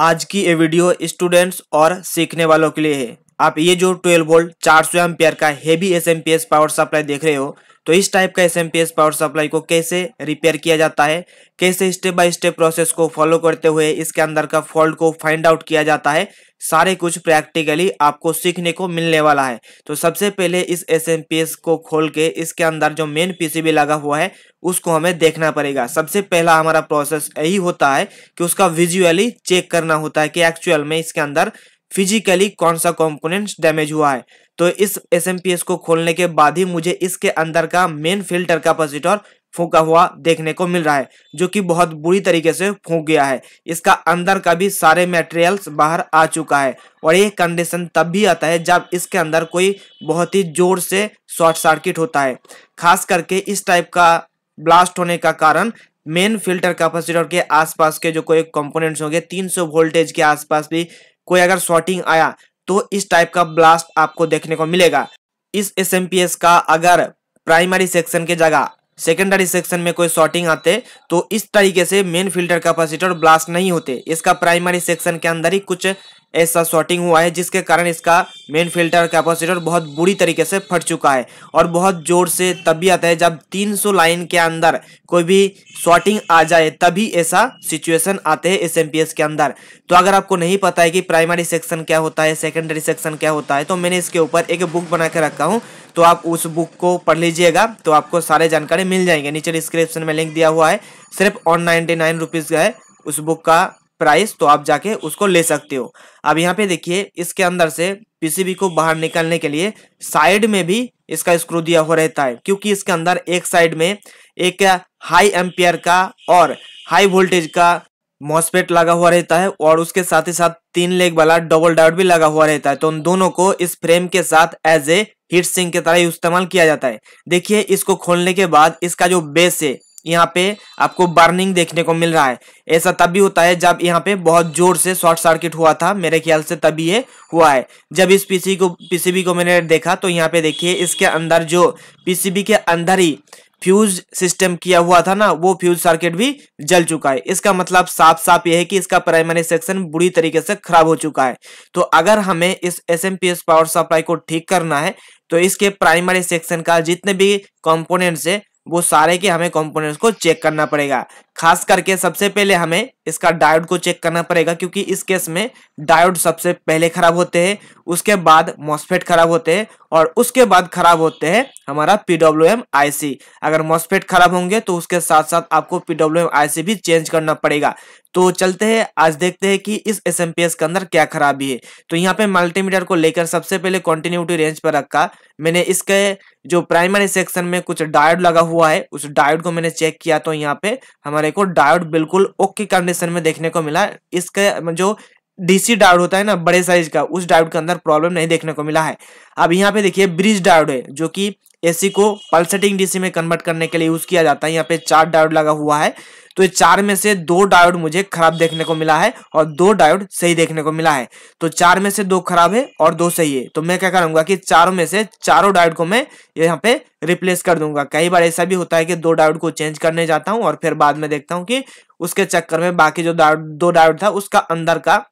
आज की ये वीडियो स्टूडेंट्स और सीखने वालों के लिए है। आप ये जो 12 वोल्ट 400 एम्पियर का हेवी एसएमपीएस पावर सप्लाई देख रहे हो, तो इस टाइप का एसएमपीएस पावर सप्लाई को कैसे रिपेयर किया जाता है, कैसे स्टेप बाय स्टेप प्रोसेस को फॉलो करते हुए इसके अंदर का फॉल्ट को फाइंड आउट किया जाता है, सारे कुछ प्रैक्टिकली आपको सीखने को मिलने वाला है। तो सबसे पहले इस एसएमपीएस को खोल के इसके अंदर जो मेन पीसीबी लगा हुआ है उसको हमें देखना पड़ेगा। सबसे पहला हमारा प्रोसेस यही होता है कि उसका विजुअली चेक करना होता है कि एक्चुअल में इसके अंदर फिजिकली कौन सा कंपोनेंट्स डैमेज हुआ है। तो इस एसएमपीएस को खोलने के बाद ही मुझे इसके अंदर का मेन फिल्टर कैपेसिटर फूंका हुआ देखने को मिल रहा है, जो कि बहुत बुरी तरीके से फूंक गया है। इसका अंदर का भी सारे मटेरियल्स बाहर आ चुका है और ये कंडीशन तब भी आता है जब इसके अंदर कोई बहुत ही जोर से शॉर्ट सर्किट होता है। खास करके इस टाइप का ब्लास्ट होने का कारण मेन फिल्टर कैपेसिटर के आसपास के जो कोई कंपोनेंट्स होंगे 300 वोल्टेज के आसपास भी कोई अगर शॉर्टिंग आया तो इस टाइप का ब्लास्ट आपको देखने को मिलेगा। इस एसएमपीएस का अगर प्राइमरी सेक्शन के जगह सेकेंडरी सेक्शन में कोई शॉर्टिंग आते तो इस तरीके से मेन फिल्टर कैपेसिटर ब्लास्ट नहीं होते। इसका प्राइमरी सेक्शन के अंदर ही कुछ ऐसा शॉर्टिंग हुआ है जिसके कारण इसका मेन फिल्टर कैपेसिटर बहुत बुरी तरीके से फट चुका है और बहुत जोर से तब भी आता है जब 300 लाइन के अंदर कोई भी शॉर्टिंग आ जाए, तभी ऐसा सिचुएशन आते हैं एसएमपीएस के अंदर। तो अगर आपको नहीं पता है कि प्राइमरी सेक्शन क्या होता है, सेकेंडरी सेक्शन क्या होता है, तो मैंने इसके ऊपर एक बुक बना के रखा हूँ, तो आप उस बुक को पढ़ लीजिएगा तो आपको सारे जानकारी मिल जाएंगे। नीचे डिस्क्रिप्शन में लिंक दिया हुआ है, सिर्फ 199 रुपीज़ का है उस बुक का प्राइस, तो आप जाके उसको ले सकते हो। अब यहाँ पे देखिए इसके अंदर से पीसीबी को बाहर निकालने के लिए साइड में भी इसका स्क्रू दिया हुआ रहता है, क्योंकि इसके अंदर एक साइड में एक हाई एम्पियर का और हाई वोल्टेज का मॉसफेट लगा हुआ रहता है और उसके साथ ही साथ 3 लेग वाला डबल डायोड भी लगा हुआ रहता है। तो उन दोनों को इस फ्रेम के साथ एज ए हीट सिंक की तरह इस्तेमाल किया जाता है। देखिए इसको खोलने के बाद इसका जो बेस है यहाँ पे आपको बर्निंग देखने को मिल रहा है। ऐसा तभी होता है जब यहाँ पे बहुत जोर से शॉर्ट सर्किट हुआ था, मेरे ख्याल से तभी ये हुआ है। जब इस पीसीबी को मैंने देखा तो यहाँ पे देखिए इसके अंदर जो पीसीबी के अंदर ही फ्यूज सिस्टम किया हुआ था ना, वो फ्यूज सर्किट भी जल चुका है। इसका मतलब साफ साफ ये है कि इसका प्राइमरी सेक्शन बुरी तरीके से खराब हो चुका है। तो अगर हमें इस एसएमपीएस पावर सप्लाई को ठीक करना है तो इसके प्राइमरी सेक्शन का जितने भी कंपोनेंट्स है वो सारे के हमें कंपोनेंट्स को चेक करना पड़ेगा। खास करके सबसे पहले हमें इसका डायोड को चेक करना पड़ेगा, क्योंकि इस केस में डायोड सबसे पहले खराब होते हैं, उसके बाद मॉसफेट खराब होते हैं और उसके बाद खराब होते हैं हमारा पीडब्ल्यूएम आईसी। अगर मॉसफेट खराब होंगे तो उसके साथ साथ आपको पीडब्ल्यूएम आईसी भी चेंज करना पड़ेगा। तो चलते हैं आज देखते हैं कि इस एसएमपीएस के अंदर क्या खराबी है। तो यहाँ पे मल्टीमीटर को लेकर सबसे पहले कंटिन्यूटी रेंज पर रखा मैंने। इसके जो प्राइमरी सेक्शन में कुछ डायोड लगा हुआ है उस डायोड को मैंने चेक किया तो यहाँ पे हमारे को डायोड बिल्कुल ओके कंडीशन में देखने को मिला। इसका जो डीसी डायोड होता है ना बड़े साइज का, उस डायोड के अंदर प्रॉब्लम नहीं देखने को मिला है। अब यहाँ पे देखिए ब्रिज डायोड है जो कि एसी को पल्सेटिंग डीसी में कन्वर्ट करने के लिए यूज किया जाता है। यहाँ पे 4 डायोड लगा हुआ है, तो ये 4 में से 2 डायोड मुझे खराब देखने को मिला है और 2 डायोड सही देखने को मिला है। तो 4 में से 2 खराब है और 2 सही है। तो मैं क्या करूंगा कि 4 में से चारों डायोड को मैं यहाँ पे रिप्लेस कर दूंगा। कई बार ऐसा भी होता है कि 2 डायोड को चेंज करने जाता हूँ और फिर बाद में देखता हूँ कि उसके चक्कर में बाकी जो 2 डायोड था उसका अंदर का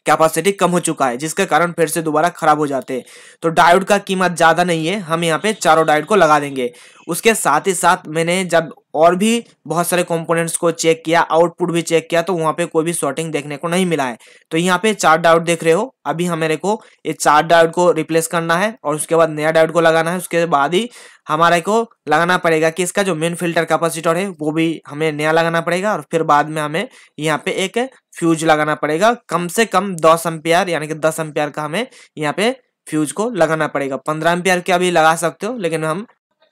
कैपेसिटी कम हो चुका है, जिसके कारण फिर से दोबारा खराब हो जाते हैं। तो डायोड का कीमत ज्यादा नहीं है, हम यहाँ पे चारों डायोड को लगा देंगे। उसके साथ ही साथ मैंने जब और भी बहुत सारे कंपोनेंट्स को चेक किया, आउटपुट भी चेक किया, तो वहां पे कोई भी शॉर्टिंग देखने को नहीं मिला है। तो यहाँ पे 4 डायोड देख रहे हो, अभी हमारे को ये 4 डायोड को रिप्लेस करना है और उसके बाद नया डायोड को लगाना है। उसके बाद ही हमारे को लगाना पड़ेगा कि इसका जो मेन फिल्टर कैपेसिटर है वो भी हमें नया लगाना पड़ेगा और फिर बाद में हमें यहाँ पे एक फ्यूज लगाना पड़ेगा। कम से कम 10 एम्पियर यानी कि 10 एम्पियर का हमें यहाँ पे फ्यूज को लगाना पड़ेगा। 15 एम्पियर का भी लगा सकते हो, लेकिन हम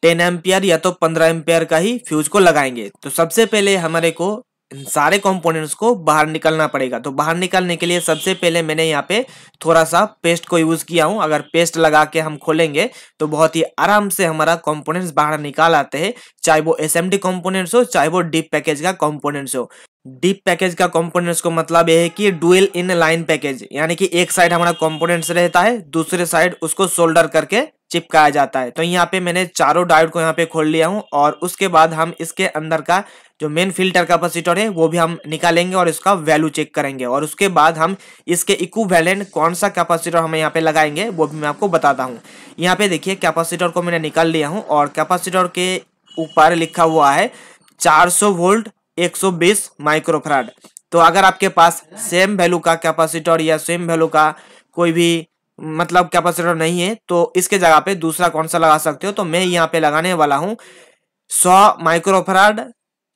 10 एम्पियर या तो 15 एम्पियर का ही फ्यूज को लगाएंगे। तो सबसे पहले हमारे को इन सारे कंपोनेंट्स को बाहर निकालना पड़ेगा। तो बाहर निकालने के लिए सबसे पहले मैंने यहाँ पे थोड़ा सा पेस्ट को यूज किया हूँ। अगर पेस्ट लगा के हम खोलेंगे तो बहुत ही आराम से हमारा कंपोनेंट्स बाहर निकाल आते हैं, चाहे वो एसएमडी कंपोनेंट्स हो चाहे वो डीप पैकेज का कंपोनेंट्स हो। डीप पैकेज का कंपोनेंट्स को मतलब यह है कि डुअल इन लाइन पैकेज, यानी कि एक साइड हमारा कंपोनेंट्स रहता है, दूसरे साइड उसको सोल्डर करके चिपकाया जाता है। तो यहाँ पे मैंने चारों डायोड को यहाँ पे खोल लिया हूँ और उसके बाद हम इसके अंदर का जो मेन फिल्टर कैपेसिटर है वो भी हम निकालेंगे और इसका वैल्यू चेक करेंगे और उसके बाद हम इसके इक्विवेलेंट कौन सा कैपेसिटर हम यहाँ पे लगाएंगे वो भी मैं आपको बताता हूँ। यहाँ पे देखिए कैपेसिटर को मैंने निकाल लिया हूँ और कैपेसिटर के ऊपर लिखा हुआ है 400 वोल्ट 120 माइक्रोफैराड। तो अगर आपके पास सेम वैल्यू का कैपेसिटर या सेम वैल्यू का कोई भी मतलब कैपेसिटर नहीं है तो इसके जगह पे दूसरा कौन सा लगा सकते हो। तो मैं यहाँ पे लगाने वाला हूँ 100 माइक्रोफैराड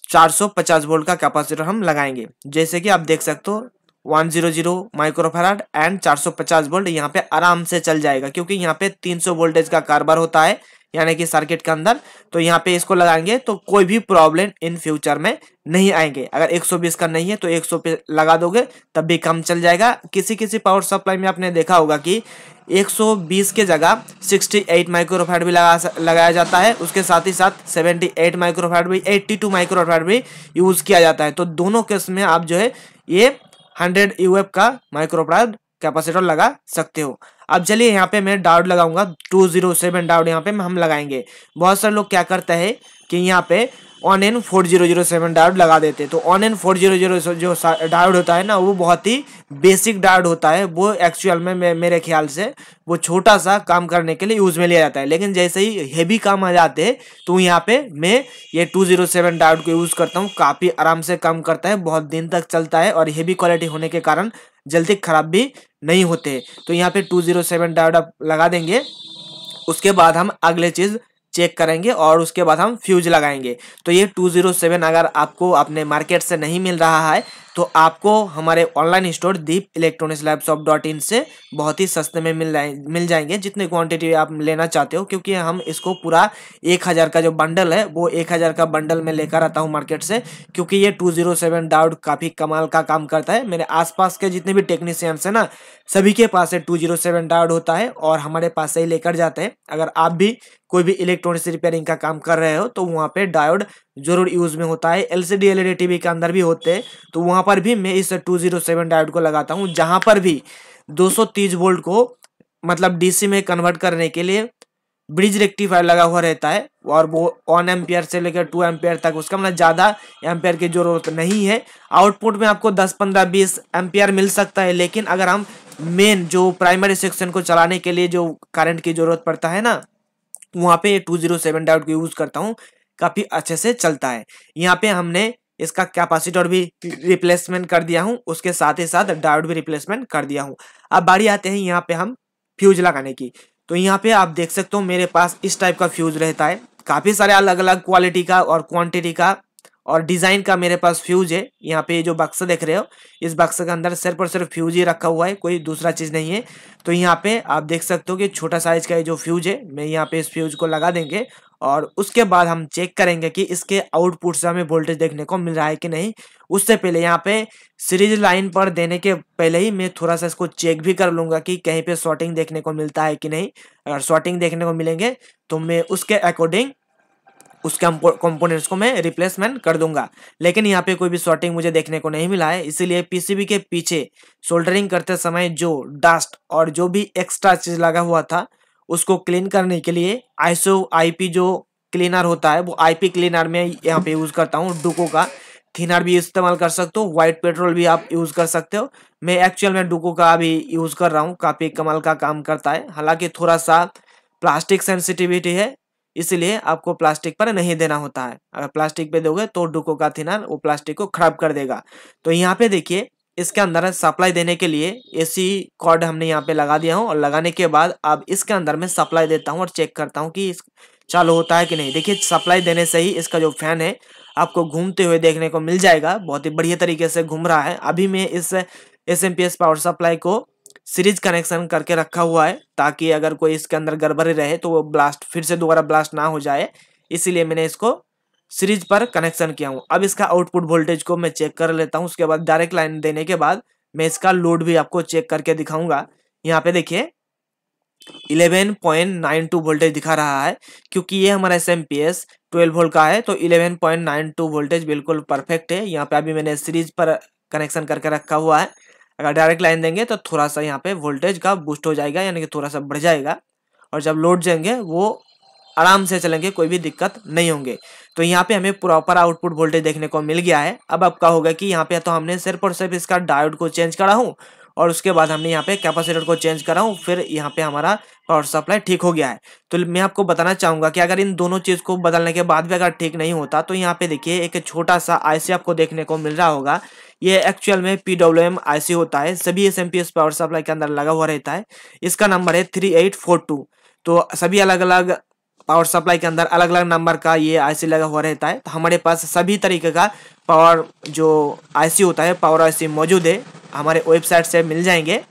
450 वोल्ट का कैपेसिटर हम लगाएंगे। जैसे कि आप देख सकते हो 100 माइक्रोफैराड एंड 450 वोल्ट यहाँ पे आराम से चल जाएगा क्योंकि यहाँ पे 300 वोल्टेज का कारबार होता है यानी कि सर्किट के अंदर। तो यहाँ पे इसको लगाएंगे तो कोई भी प्रॉब्लम इन फ्यूचर में नहीं आएंगे। अगर 120 का नहीं है तो 100 पे लगा दोगे तब भी काम चल जाएगा। किसी किसी पावर सप्लाई में आपने देखा होगा कि 120 के जगह 68 माइक्रोफैराड भी लगाया जाता है, उसके साथ ही साथ 78 माइक्रोफैराड भी 82 माइक्रोफैराड भी यूज किया जाता है। तो दोनों केस में आप जो है ये 100 यूएफ का माइक्रोफैराड कैपेसिटर लगा सकते हो। अब चलिए यहाँ पे मैं डायोड लगाऊंगा 207 डायोड यहाँ पे हम लगाएंगे। बहुत सारे लोग क्या करते हैं कि यहाँ पे 1N4007 डायोड लगा देते हैं। तो 1N4007 जो डायोड होता है ना वो बहुत ही बेसिक डायोड होता है। वो एक्चुअल में मेरे ख्याल से वो छोटा सा काम करने के लिए यूज में लिया जाता है, लेकिन जैसे ही हेवी काम आ जाते हैं तो यहाँ पे मैं ये 207 डायोड को यूज करता हूँ। काफी आराम से काम करता है, बहुत दिन तक चलता है और हेवी क्वालिटी होने के कारण जल्दी खराब भी नहीं होते। तो यहाँ पे 207 डायोड आप लगा देंगे। उसके बाद हम अगले चीज चेक करेंगे और उसके बाद हम फ्यूज लगाएंगे। तो ये 207 अगर आपको अपने मार्केट से नहीं मिल रहा है तो आपको हमारे ऑनलाइन स्टोर दीप इलेक्ट्रॉनिक्स लैब शॉप.in से बहुत ही सस्ते में मिल जाएंगे जितने क्वांटिटी आप लेना चाहते हो, क्योंकि हम इसको पूरा 1000 का जो बंडल है वो 1000 का बंडल में लेकर आता हूँ मार्केट से, क्योंकि ये 207 डायोड काफी कमाल का काम करता है। मेरे आसपास के जितने भी टेक्नीशियंस है ना सभी के पास 207 डायोड होता है और हमारे पास से ही लेकर जाते हैं। अगर आप भी कोई भी इलेक्ट्रॉनिक्स रिपेयरिंग का काम कर रहे हो तो वहाँ पे डायोड जरूर यूज में होता है। एलसीडी एलईडी टीवी के अंदर भी होते हैं, तो वहाँ पर भी मैं इस 207 डायोड को लगाता हूँ। जहाँ पर भी 230 वोल्ट को मतलब डीसी में कन्वर्ट करने के लिए ब्रिज रेक्टिफायर लगा हुआ रहता है और वो 1 एम्पियर से लेकर 2 एम्पियर तक, उसका मतलब ज्यादा एम्पियर की जरूरत नहीं है। आउटपुट में आपको 10 15 20 एम्पियर मिल सकता है, लेकिन अगर हम मेन जो प्राइमरी सेक्शन को चलाने के लिए जो करंट की जरूरत पड़ता है ना वहाँ पे 207 डायोड को यूज करता हूँ, काफी अच्छे से चलता है। यहाँ पे हमने इसका कैपेसिटर भी रिप्लेसमेंट कर दिया हूँ, उसके साथ ही साथ डायोड भी रिप्लेसमेंट कर दिया हूँ। अब बारी आते हैं यहाँ पे हम फ्यूज लगाने की। तो यहाँ पे आप देख सकते हो मेरे पास इस टाइप का फ्यूज रहता है, काफी सारे अलग अलग क्वालिटी का और क्वांटिटी का और डिजाइन का मेरे पास फ्यूज है। यहाँ पे जो बक्सा देख रहे हो इस बक्से के अंदर सिर्फ और सिर्फ फ्यूज ही रखा हुआ है, कोई दूसरा चीज नहीं है। तो यहाँ पे आप देख सकते हो कि छोटा साइज का ये जो फ्यूज है मैं यहाँ पे इस फ्यूज को लगा देंगे और उसके बाद हम चेक करेंगे कि इसके आउटपुट से हमें वोल्टेज देखने को मिल रहा है कि नहीं। उससे पहले यहाँ पे सीरीज लाइन पर देने के पहले ही मैं थोड़ा सा इसको चेक भी कर लूंगा कि कहीं पे शॉर्टिंग देखने को मिलता है कि नहीं। अगर शॉर्टिंग देखने को मिलेंगे तो मैं उसके अकॉर्डिंग उस कंपोनेंट्स को मैं रिप्लेसमेंट कर दूंगा। लेकिन यहाँ पे कोई भी शॉर्टिंग मुझे देखने को नहीं मिला है, इसीलिए पीसीबी के पीछे सोल्डरिंग करते समय जो डस्ट और जो भी एक्स्ट्रा चीज लगा हुआ था उसको क्लीन करने के लिए आईसो आईपी जो क्लीनर होता है वो आईपी क्लीनर में यहाँ पे यूज करता हूँ। डुको का थिनर भी इस्तेमाल कर सकते हो, व्हाइट पेट्रोल भी आप यूज कर सकते हो। मैं एक्चुअल में डुको का भी यूज कर रहा हूँ, काफी कमाल का काम करता है। हालांकि थोड़ा सा प्लास्टिक सेंसिटिविटी है, इसलिए आपको प्लास्टिक पर नहीं देना होता है। अगर प्लास्टिक पे दोगे तो डुको का थिनर वो प्लास्टिक को खराब कर देगा। तो यहाँ पे देखिए इसके अंदर सप्लाई देने के लिए एसी कॉर्ड हमने यहाँ पे लगा दिया हूँ और लगाने के बाद अब इसके अंदर मैं सप्लाई देता हूँ और चेक करता हूँ कि चालू होता है कि नहीं। देखिए सप्लाई देने से ही इसका जो फैन है आपको घूमते हुए देखने को मिल जाएगा, बहुत ही बढ़िया तरीके से घूम रहा है। अभी मैं इस एसएमपीएस पावर सप्लाई को सीरीज कनेक्शन करके रखा हुआ है ताकि अगर कोई इसके अंदर गड़बड़ी रहे तो वो ब्लास्ट फिर से दोबारा ब्लास्ट ना हो जाए, इसीलिए मैंने इसको सीरीज पर कनेक्शन किया हूँ। अब इसका आउटपुट वोल्टेज को मैं चेक कर लेता हूँ, उसके बाद डायरेक्ट लाइन देने के बाद मैं इसका लोड भी आपको चेक करके दिखाऊंगा। यहाँ पे देखिए 11.92 वोल्टेज दिखा रहा है, क्योंकि ये हमारा एसएमपीएस 12 वोल्ट का है तो 11.92 वोल्टेज बिल्कुल परफेक्ट है। यहाँ पे अभी मैंने सीरीज पर कनेक्शन करके रखा हुआ है। अगर डायरेक्ट लाइन देंगे तो थोड़ा सा यहाँ पे वोल्टेज का बूस्ट हो जाएगा, यानी कि थोड़ा सा बढ़ जाएगा और जब लोड जाएंगे वो आराम से चलेंगे, कोई भी दिक्कत नहीं होंगे। तो यहाँ पे हमें प्रॉपर आउटपुट वोल्टेज देखने को मिल गया है। अब आपका होगा कि यहाँ पे तो हमने सिर्फ और सिर्फ इसका डायोड को चेंज करा हूँ और उसके बाद हमने यहाँ पे कैपेसिटर को चेंज करा हूँ, फिर यहाँ पे हमारा पावर सप्लाई ठीक हो गया है। तो मैं आपको बताना चाहूंगा कि अगर इन दोनों चीज को बदलने के बाद भी अगर ठीक नहीं होता तो यहाँ पे देखिए एक छोटा सा आईसी आपको देखने को मिल रहा होगा। ये एक्चुअल में PWM आईसी होता है, सभी SMPS पावर सप्लाई के अंदर लगा हुआ रहता है। इसका नंबर है 3842। तो सभी अलग अलग पावर सप्लाई के अंदर अलग अलग नंबर का ये आईसी लगा हुआ रहता है। तो हमारे पास सभी तरीके का पावर जो आईसी होता है, पावर आईसी मौजूद है, हमारे वेबसाइट से मिल जाएंगे।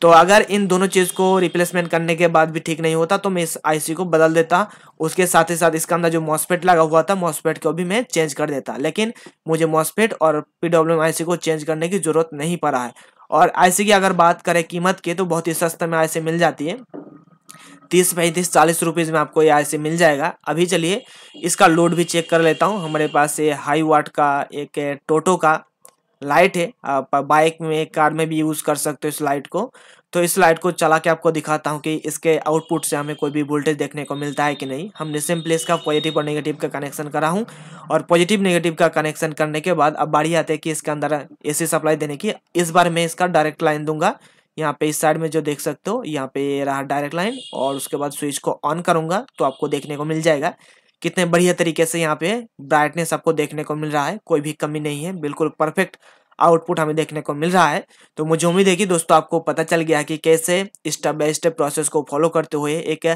तो अगर इन दोनों चीज़ को रिप्लेसमेंट करने के बाद भी ठीक नहीं होता तो मैं इस आईसी को बदल देता। उसके साथ ही साथ इसके अंदर जो मॉसफेट लगा हुआ था, मॉसफेट को भी मैं चेंज कर देता। लेकिन मुझे मॉसफेट और PWM आईसी को चेंज करने की जरूरत नहीं पड़ा है। और आईसी की अगर बात करें कीमत की तो बहुत ही सस्ते में आईसी मिल जाती है, 30, 35, 40 रुपीज़ में आपको ये आईसी मिल जाएगा। अभी चलिए इसका लोड भी चेक कर लेता हूँ। हमारे पास ये हाई वाट का एक टोटो का लाइट है, आप बाइक में कार में भी यूज़ कर सकते हो इस लाइट को। तो इस लाइट को चला के आपको दिखाता हूँ कि इसके आउटपुट से हमें कोई भी वोल्टेज देखने को मिलता है कि नहीं। हमने सिंपली इसका पॉजिटिव और नेगेटिव का कनेक्शन करा हूँ और पॉजिटिव नेगेटिव का कनेक्शन करने के बाद अब बारी आती है कि इसके अंदर AC सप्लाई देने की। इस बार मैं इसका डायरेक्ट लाइन दूंगा। यहाँ पे इस साइड में जो देख सकते हो, यहाँ पे ये रहा डायरेक्ट लाइन और उसके बाद स्विच को ऑन करूंगा तो आपको देखने को मिल जाएगा कितने बढ़िया तरीके से यहाँ पे ब्राइटनेस आपको देखने को मिल रहा है, कोई भी कमी नहीं है, बिल्कुल परफेक्ट आउटपुट हमें देखने को मिल रहा है। तो मुझे उम्मीद है कि दोस्तों आपको पता चल गया कि कैसे स्टेप बाय स्टेप प्रोसेस को फॉलो करते हुए एक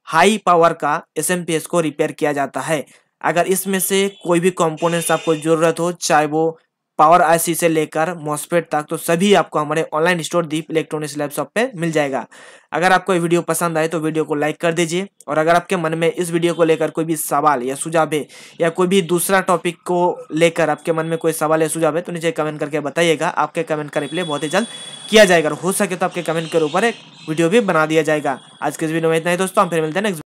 हाई पावर का SMPS को रिपेयर किया जाता है। अगर इसमें से कोई भी कंपोनेंट्स आपको जरूरत हो, चाहे वो पावर आईसी से लेकर मॉसफेट तक, तो सभी आपको हमारे ऑनलाइन स्टोर दीप इलेक्ट्रॉनिक्स लैब शॉप पे मिल जाएगा। अगर आपको ये वीडियो पसंद आए तो वीडियो को लाइक कर दीजिए और अगर आपके मन में इस वीडियो को लेकर कोई भी सवाल या सुझाव है या कोई भी दूसरा टॉपिक को लेकर आपके मन में कोई सवाल या सुझाव है तो नीचे कमेंट करके बताइएगा। आपके कमेंट का रिप्लाई बहुत ही जल्द किया जाएगा और हो सके तो आपके कमेंट के ऊपर एक वीडियो भी बना दिया जाएगा। आज के इस वीडियो में इतना ही दोस्तों, हम फिर मिलते हैं नेक्स्ट